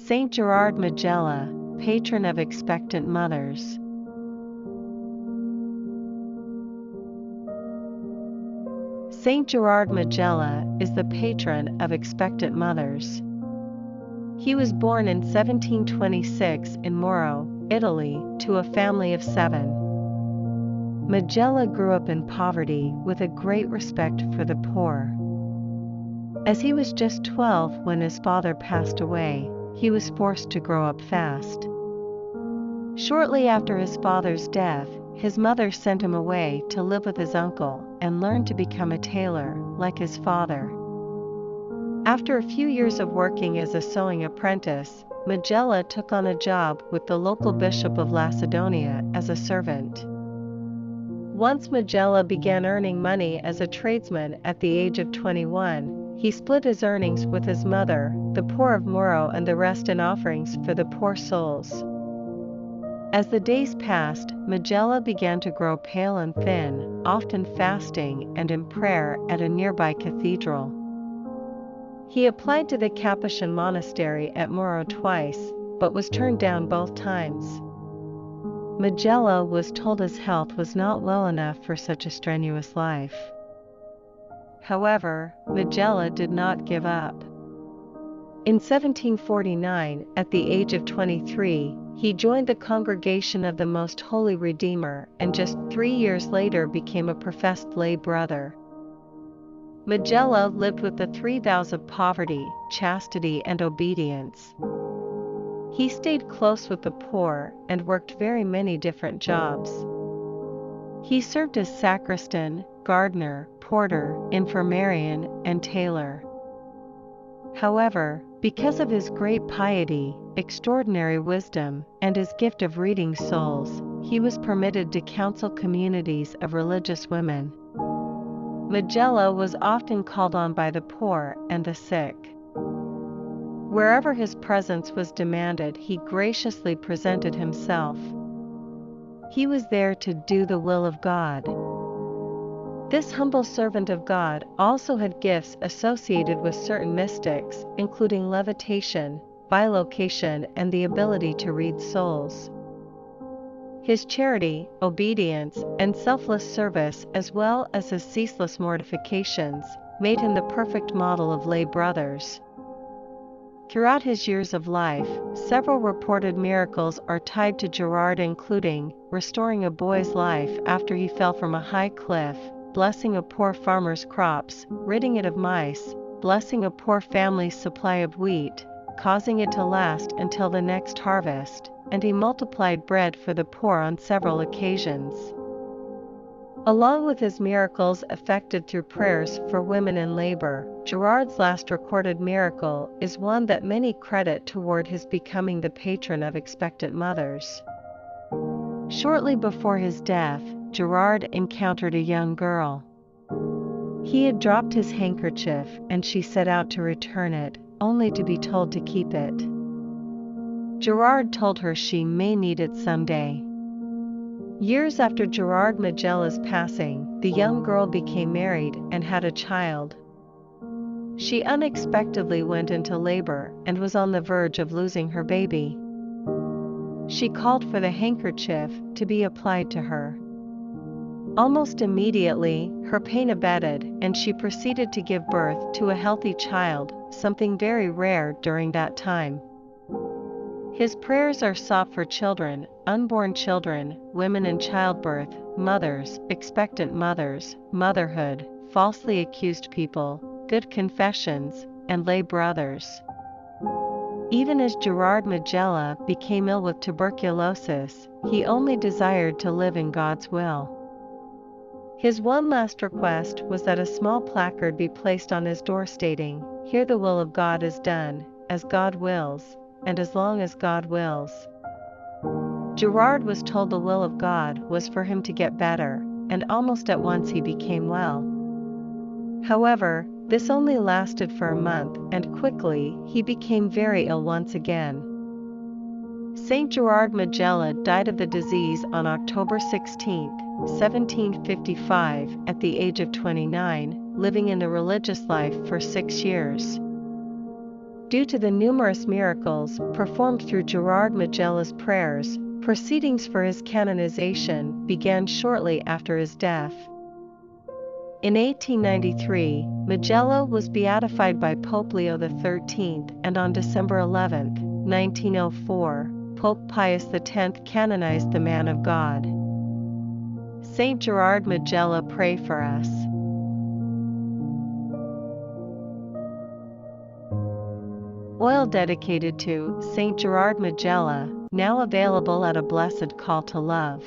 Saint Gerard Majella, patron of expectant mothers. Saint Gerard Majella is the patron of expectant mothers. He was born in 1726 in Muro, Italy, to a family of 7. Majella grew up in poverty with a great respect for the poor. As he was just 12 when his father passed away, he was forced to grow up fast. Shortly after his father's death, his mother sent him away to live with his uncle and learn to become a tailor, like his father. After a few years of working as a sewing apprentice, Majella took on a job with the local bishop of Lacedonia as a servant. Once Majella began earning money as a tradesman at the age of 21, he split his earnings with his mother, the poor of Muro, and the rest in offerings for the poor souls. As the days passed, Majella began to grow pale and thin, often fasting and in prayer at a nearby cathedral. He applied to the Capuchin monastery at Muro twice, but was turned down both times. Majella was told his health was not well enough for such a strenuous life. However, Majella did not give up. In 1749, at the age of 23, he joined the Congregation of the Most Holy Redeemer and just 3 years later became a professed lay brother. Majella lived with the 3 vows of poverty, chastity, and obedience. He stayed close with the poor and worked very many different jobs. He served as sacristan, gardener, porter, infirmarian, and tailor. However, because of his great piety, extraordinary wisdom, and his gift of reading souls, he was permitted to counsel communities of religious women. Majella was often called on by the poor and the sick. Wherever his presence was demanded, he graciously presented himself. He was there to do the will of God. This humble servant of God also had gifts associated with certain mystics, including levitation, bilocation, and the ability to read souls. His charity, obedience, and selfless service, as well as his ceaseless mortifications, made him the perfect model of lay brothers. Throughout his years of life, several reported miracles are tied to Gerard, including restoring a boy's life after he fell from a high cliff, blessing a poor farmer's crops, ridding it of mice, blessing a poor family's supply of wheat, causing it to last until the next harvest, and he multiplied bread for the poor on several occasions. Along with his miracles effected through prayers for women in labor, Gerard's last recorded miracle is one that many credit toward his becoming the patron of expectant mothers. Shortly before his death, Gerard encountered a young girl. He had dropped his handkerchief and she set out to return it, only to be told to keep it. Gerard told her she may need it someday. Years after Gerard Majella's passing, the young girl became married and had a child. She unexpectedly went into labor and was on the verge of losing her baby. She called for the handkerchief to be applied to her. Almost immediately, her pain abated and she proceeded to give birth to a healthy child, something very rare during that time. His prayers are sought for children, unborn children, women in childbirth, mothers, expectant mothers, motherhood, falsely accused people, good confessions, and lay brothers. Even as Gerard Majella became ill with tuberculosis, he only desired to live in God's will. His one last request was that a small placard be placed on his door stating, "Here the will of God is done, as God wills, and as long as God wills." Gerard was told the will of God was for him to get better, and almost at once he became well. However, this only lasted for a month, and quickly he became very ill once again. Saint Gerard Majella died of the disease on October 16, 1755, at the age of 29, living in the religious life for 6 years. Due to the numerous miracles performed through Gerard Majella's prayers, proceedings for his canonization began shortly after his death. In 1893, Majella was beatified by Pope Leo XIII, and on December 11, 1904, Pope Pius X canonized the man of God. Saint Gerard Majella, pray for us. Oil dedicated to Saint Gerard Majella, now available at A Blessed Call to Love.